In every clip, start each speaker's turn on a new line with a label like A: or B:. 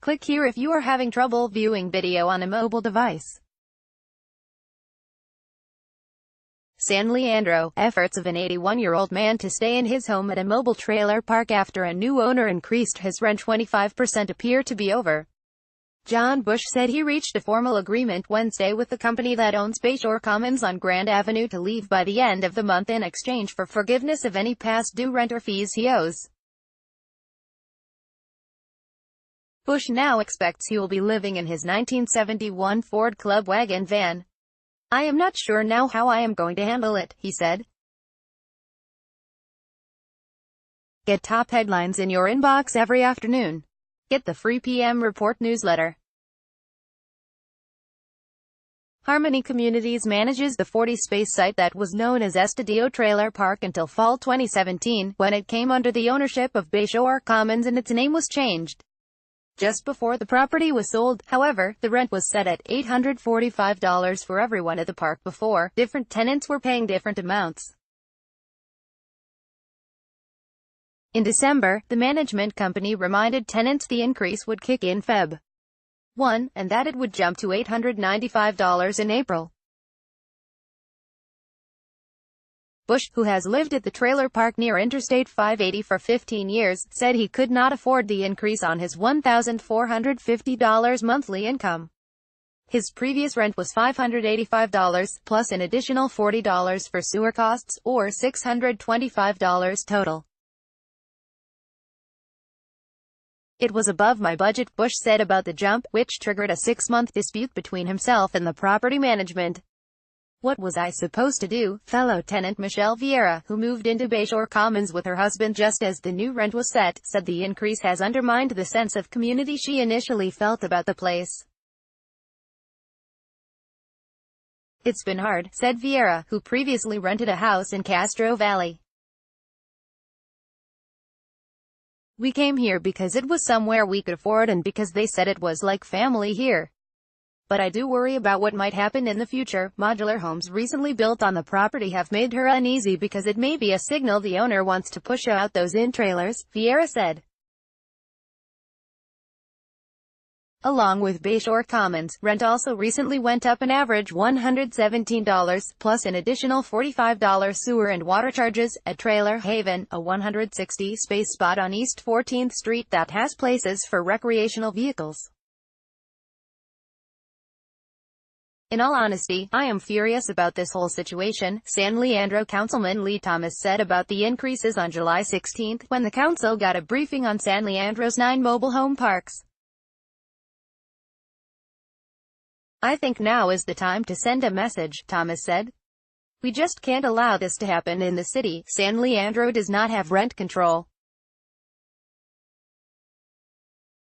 A: Click here if you are having trouble viewing video on a mobile device. San Leandro, efforts of an 81-year-old man to stay in his home at a mobile trailer park after a new owner increased his rent 25% appear to be over. John Bush said he reached a formal agreement Wednesday with the company that owns Bayshore Commons on Grand Avenue to leave by the end of the month in exchange for forgiveness of any past due rent or fees he owes. Bush now expects he will be living in his 1971 Ford Club wagon van. "I am not sure now how I am going to handle it," he said. Get top headlines in your inbox every afternoon. Get the free PM Report newsletter. Harmony Communities manages the 40-space site that was known as Estadio Trailer Park until fall 2017, when it came under the ownership of Bayshore Commons and its name was changed. Just before the property was sold, however, the rent was set at $845 for everyone at the park before. Different tenants were paying different amounts. In December, the management company reminded tenants the increase would kick in Feb. 1, and that it would jump to $895 in April. Bush, who has lived at the trailer park near Interstate 580 for 15 years, said he could not afford the increase on his $1,450 monthly income. His previous rent was $585, plus an additional $40 for sewer costs, or $625 total. "It was above my budget," Bush said about the jump, which triggered a 6-month dispute between himself and the property management. "What was I supposed to do?" Fellow tenant Michelle Vieira, who moved into Bayshore Commons with her husband just as the new rent was set, said the increase has undermined the sense of community she initially felt about the place. "It's been hard," said Vieira, who previously rented a house in Castro Valley. "We came here because it was somewhere we could afford and because they said it was like family here. But I do worry about what might happen in the future. Modular homes recently built on the property have made her uneasy because it may be a signal the owner wants to push out those in-trailers," Vieira said. Along with Bayshore Commons, rent also recently went up an average $117, plus an additional $45 sewer and water charges, at Trailer Haven, a 160-space spot on East 14th Street that has places for recreational vehicles. "In all honesty, I am furious about this whole situation," San Leandro Councilman Lee Thomas said about the increases on July 16, when the council got a briefing on San Leandro's 9 mobile home parks. "I think now is the time to send a message," Thomas said. "We just can't allow this to happen in the city." San Leandro does not have rent control,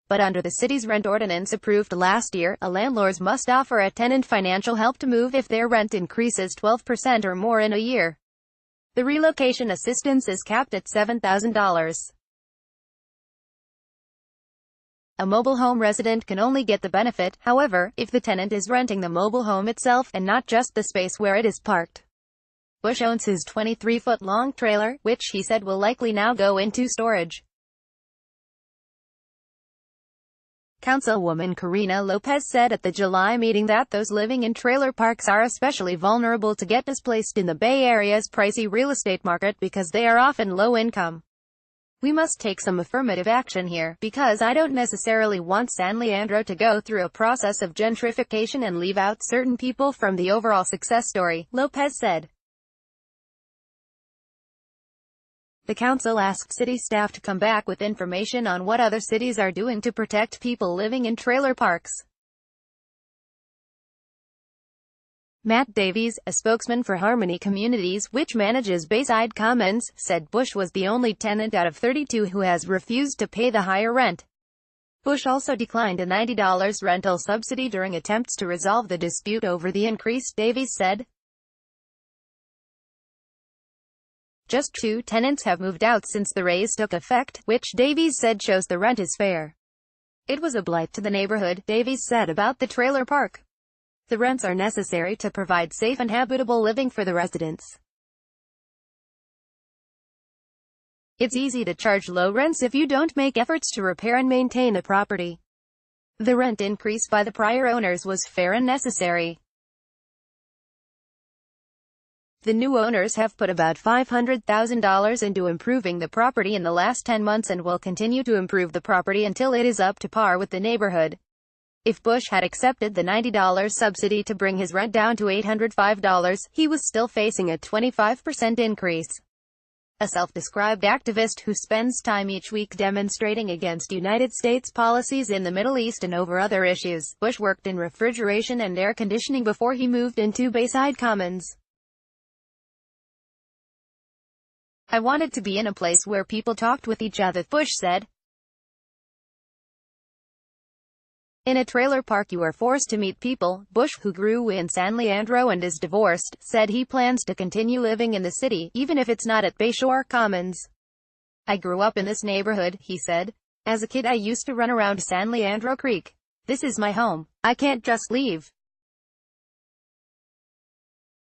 A: but under the city's rent ordinance approved last year, a landlord must offer a tenant financial help to move if their rent increases 12% or more in a year. The relocation assistance is capped at $7,000. A mobile home resident can only get the benefit, however, if the tenant is renting the mobile home itself, and not just the space where it is parked. Bush owns his 23-foot-long trailer, which he said will likely now go into storage. Councilwoman Karina Lopez said at the July meeting that those living in trailer parks are especially vulnerable to get displaced in the Bay Area's pricey real estate market because they are often low income. "We must take some affirmative action here, because I don't necessarily want San Leandro to go through a process of gentrification and leave out certain people from the overall success story," Lopez said. The council asked city staff to come back with information on what other cities are doing to protect people living in trailer parks. Matt Davies, a spokesman for Harmony Communities, which manages Bayside Commons, said Bush was the only tenant out of 32 who has refused to pay the higher rent. Bush also declined a $90 rental subsidy during attempts to resolve the dispute over the increase, Davies said. Just 2 tenants have moved out since the raise took effect, which Davies said shows the rent is fair. "It was a blight to the neighborhood," Davies said about the trailer park. "The rents are necessary to provide safe and habitable living for the residents. It's easy to charge low rents if you don't make efforts to repair and maintain a property. The rent increase by the prior owners was fair and necessary. The new owners have put about $500,000 into improving the property in the last 10 months and will continue to improve the property until it is up to par with the neighborhood. If Bush had accepted the $90 subsidy to bring his rent down to $805, he was still facing a 25% increase. A self-described activist who spends time each week demonstrating against United States policies in the Middle East and over other issues, Bush worked in refrigeration and air conditioning before he moved into Bayside Commons. "I wanted to be in a place where people talked with each other," Bush said. "In a trailer park you are forced to meet people." Bush, who grew in San Leandro and is divorced, said he plans to continue living in the city, even if it's not at Bayshore Commons. "I grew up in this neighborhood," he said. "As a kid I used to run around San Leandro Creek. This is my home. I can't just leave."